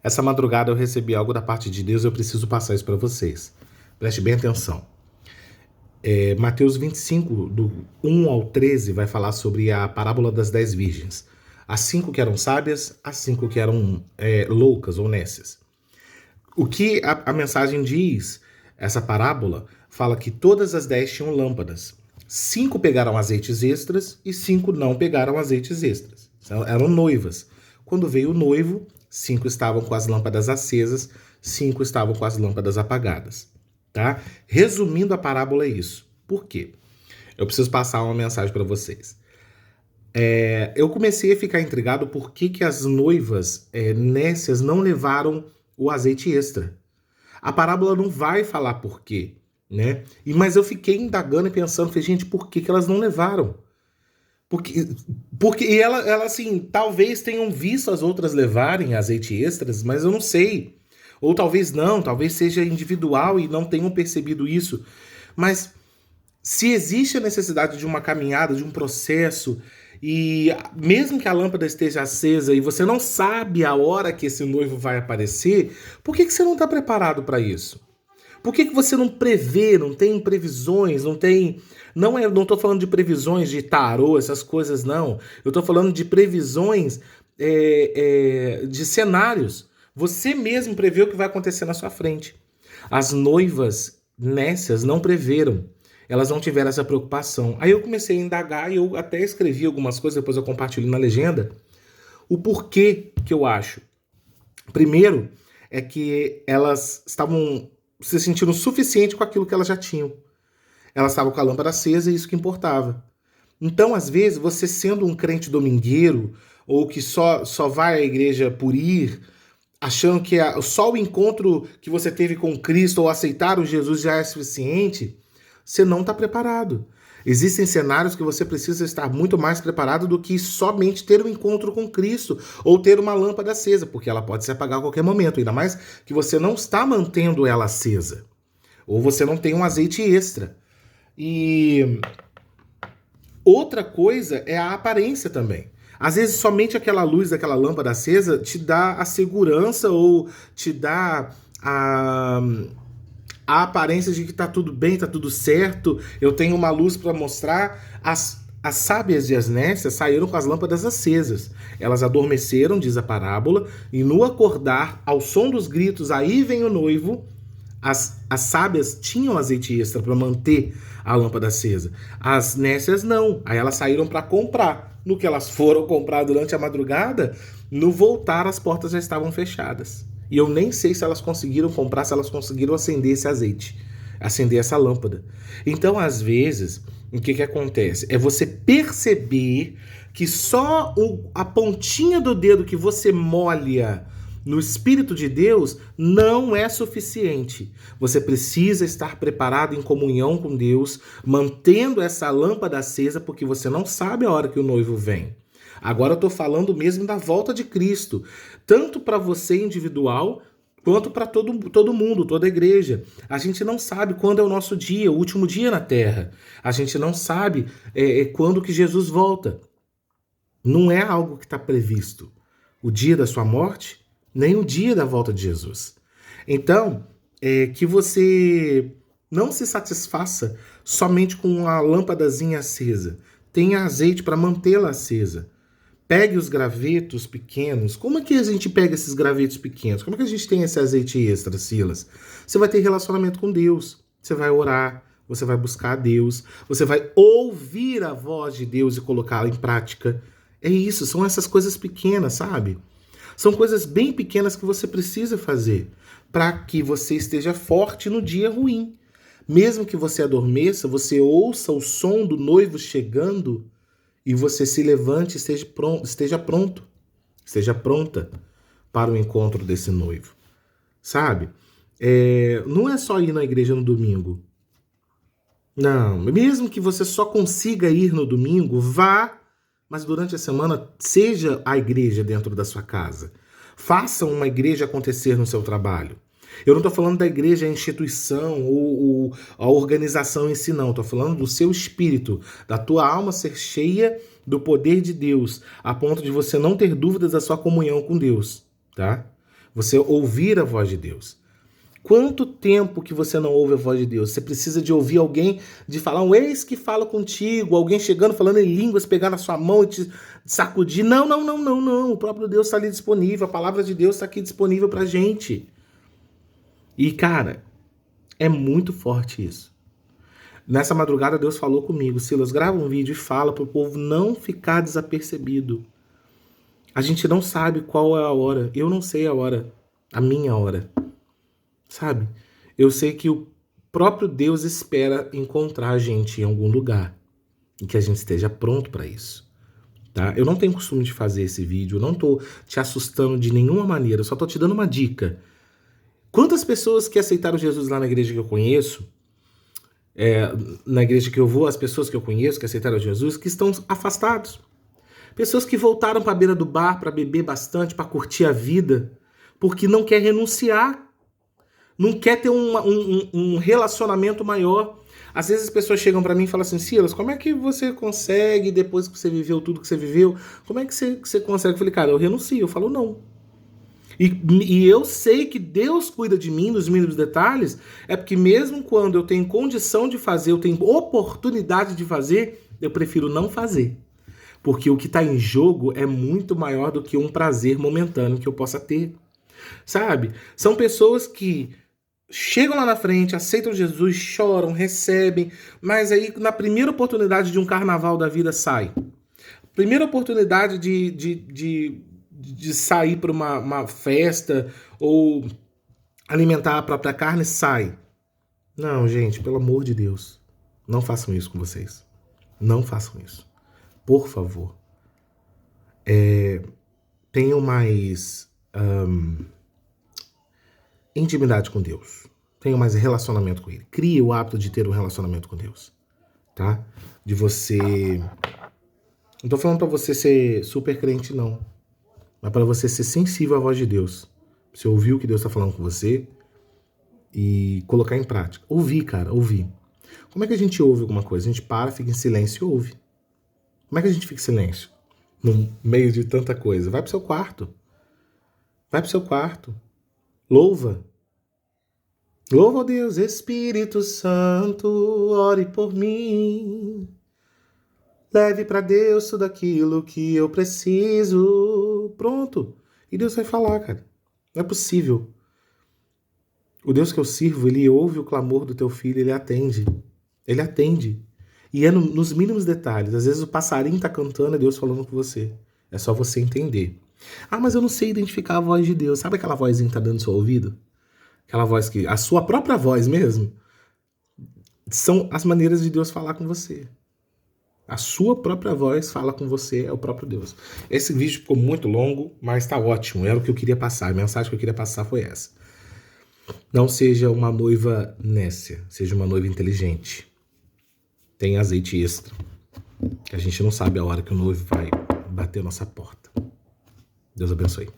Essa madrugada eu recebi algo da parte de Deus e eu preciso passar isso para vocês. Preste bem atenção. Mateus 25, do 1 ao 13, vai falar sobre a parábola das 10 virgens. As 5 que eram sábias, as 5 que eram loucas ou nécias. O que a mensagem diz, essa parábola, fala que todas as 10 tinham lâmpadas. 5 pegaram azeites extras e 5 não pegaram azeites extras. Eram noivas. Quando veio o noivo, 5 estavam com as lâmpadas acesas, 5 estavam com as lâmpadas apagadas. Tá? Resumindo, a parábola é isso. Por quê? Eu preciso passar uma mensagem para vocês. Eu comecei a ficar intrigado por que as noivas nécias não levaram o azeite extra. A parábola não vai falar por quê, né? Mas eu fiquei indagando e pensando, falei, gente, por que elas não levaram? Porque ela assim, talvez tenham visto as outras levarem azeite extras, mas eu não sei. Ou talvez não, talvez seja individual e não tenham percebido isso. Mas se existe a necessidade de uma caminhada, de um processo, e mesmo que a lâmpada esteja acesa e você não sabe a hora que esse noivo vai aparecer, por que você não está preparado para isso? Por que você não prevê, não tem previsões, não tem... Não estou falando de previsões de tarô, essas coisas, não. Eu estou falando de previsões de cenários. Você mesmo prevê o que vai acontecer na sua frente. As noivas nécias não preveram. Elas não tiveram essa preocupação. Aí eu comecei a indagar e eu até escrevi algumas coisas, depois eu compartilho na legenda. O porquê que eu acho. Primeiro, é que elas estavam se sentindo suficiente com aquilo que elas já tinham. Elas estavam com a lâmpada acesa e isso que importava. Então, às vezes, você sendo um crente domingueiro, ou que só vai à igreja por ir, achando que só o encontro que você teve com Cristo ou aceitar o Jesus já é suficiente, você não está preparado. Existem cenários que você precisa estar muito mais preparado do que somente ter um encontro com Cristo ou ter uma lâmpada acesa, porque ela pode se apagar a qualquer momento, ainda mais que você não está mantendo ela acesa, ou você não tem um azeite extra. E outra coisa é a aparência também. Às vezes somente aquela luz daquela lâmpada acesa te dá a segurança ou te dá a aparência de que tá tudo bem, tá tudo certo, eu tenho uma luz para mostrar. As sábias e as nécias saíram com as lâmpadas acesas. Elas adormeceram, diz a parábola, e no acordar, ao som dos gritos, aí vem o noivo, as sábias tinham azeite extra para manter a lâmpada acesa. As nécias não. Aí elas saíram para comprar. No que elas foram comprar durante a madrugada, no voltar as portas já estavam fechadas. E eu nem sei se elas conseguiram comprar, se elas conseguiram acender esse azeite, acender essa lâmpada. Então, às vezes, o que acontece? É você perceber que só a pontinha do dedo que você molha no Espírito de Deus não é suficiente. Você precisa estar preparado em comunhão com Deus, mantendo essa lâmpada acesa, porque você não sabe a hora que o noivo vem. Agora eu estou falando mesmo da volta de Cristo, tanto para você individual, quanto para todo mundo, toda a igreja. A gente não sabe quando é o nosso dia, o último dia na Terra. A gente não sabe quando que Jesus volta. Não é algo que está previsto. O dia da sua morte, nem o dia da volta de Jesus. Então, que você não se satisfaça somente com uma lâmpadazinha acesa. Tenha azeite para mantê-la acesa. Pegue os gravetos pequenos. Como é que a gente pega esses gravetos pequenos? Como é que a gente tem esse azeite extra, Silas? Você vai ter relacionamento com Deus. Você vai orar, você vai buscar a Deus, você vai ouvir a voz de Deus e colocá-la em prática. É isso, são essas coisas pequenas, sabe? São coisas bem pequenas que você precisa fazer para que você esteja forte no dia ruim. Mesmo que você adormeça, você ouça o som do noivo chegando e você se levante e esteja pronta para o encontro desse noivo. Sabe? Não é só ir na igreja no domingo. Não, mesmo que você só consiga ir no domingo, vá, mas durante a semana seja a igreja dentro da sua casa. Faça uma igreja acontecer no seu trabalho. Eu não estou falando da igreja, a instituição ou a organização em si, não. Estou falando do seu espírito, da tua alma ser cheia do poder de Deus, a ponto de você não ter dúvidas da sua comunhão com Deus, tá? Você ouvir a voz de Deus. Quanto tempo que você não ouve a voz de Deus? Você precisa de ouvir alguém, de falar um ex que fala contigo, alguém chegando, falando em línguas, pegar na sua mão e te sacudir. Não, não, não, não, não. O próprio Deus está ali disponível, a palavra de Deus está aqui disponível pra gente. E, cara, é muito forte isso. Nessa madrugada Deus falou comigo: Silas, grava um vídeo e fala pro povo não ficar desapercebido. A gente não sabe qual é a hora. Eu não sei a hora, a minha hora. Sabe? Eu sei que o próprio Deus espera encontrar a gente em algum lugar e que a gente esteja pronto para isso. Tá? Eu não tenho costume de fazer esse vídeo, eu não tô te assustando de nenhuma maneira, eu só tô te dando uma dica. Quantas pessoas que aceitaram Jesus lá na igreja que eu conheço, na igreja que eu vou, as pessoas que eu conheço que aceitaram Jesus, que estão afastados. Pessoas que voltaram para a beira do bar para beber bastante, para curtir a vida, porque não quer renunciar. Não quer ter um relacionamento maior. Às vezes as pessoas chegam pra mim e falam assim: Silas, como é que você consegue, depois que você viveu tudo que você viveu, como é que você consegue? Eu falei, cara, eu renuncio. Eu falo, não. E eu sei que Deus cuida de mim nos mínimos detalhes, é porque mesmo quando eu tenho condição de fazer, eu tenho oportunidade de fazer, eu prefiro não fazer. Porque o que está em jogo é muito maior do que um prazer momentâneo que eu possa ter. Sabe? São pessoas que chegam lá na frente, aceitam Jesus, choram, recebem, mas aí na primeira oportunidade de um carnaval da vida sai. Primeira oportunidade de sair para uma festa ou alimentar a própria carne, sai. Não, gente, pelo amor de Deus, não façam isso com vocês. Não façam isso. Por favor. Tenham mais intimidade com Deus. Tenha mais relacionamento com Ele. Crie o hábito de ter um relacionamento com Deus. Tá? De você... Não tô falando pra você ser super crente, não. Mas para você ser sensível à voz de Deus. Você ouvir o que Deus tá falando com você e colocar em prática. Ouvir, cara, ouvir. Como é que a gente ouve alguma coisa? A gente para, fica em silêncio e ouve. Como é que a gente fica em silêncio? No meio de tanta coisa. Vai pro seu quarto. Vai pro seu quarto. Louva. Louva a Deus, Espírito Santo, ore por mim. Leve para Deus tudo aquilo que eu preciso. Pronto. E Deus vai falar, cara. Não é possível. O Deus que eu sirvo, ele ouve o clamor do teu filho, ele atende. Ele atende. E é nos mínimos detalhes. Às vezes o passarinho tá cantando, é Deus falando com você. É só você entender. Ah, mas eu não sei identificar a voz de Deus. Sabe aquela vozinha que tá dando no seu ouvido? Aquela voz que... A sua própria voz mesmo. São as maneiras de Deus falar com você. A sua própria voz fala com você, é o próprio Deus. Esse vídeo ficou muito longo, mas tá ótimo. Era o que eu queria passar. A mensagem que eu queria passar foi essa. Não seja uma noiva nécia. Seja uma noiva inteligente. Tem azeite extra. Que a gente não sabe a hora que o noivo vai bater a nossa porta. Deus abençoe.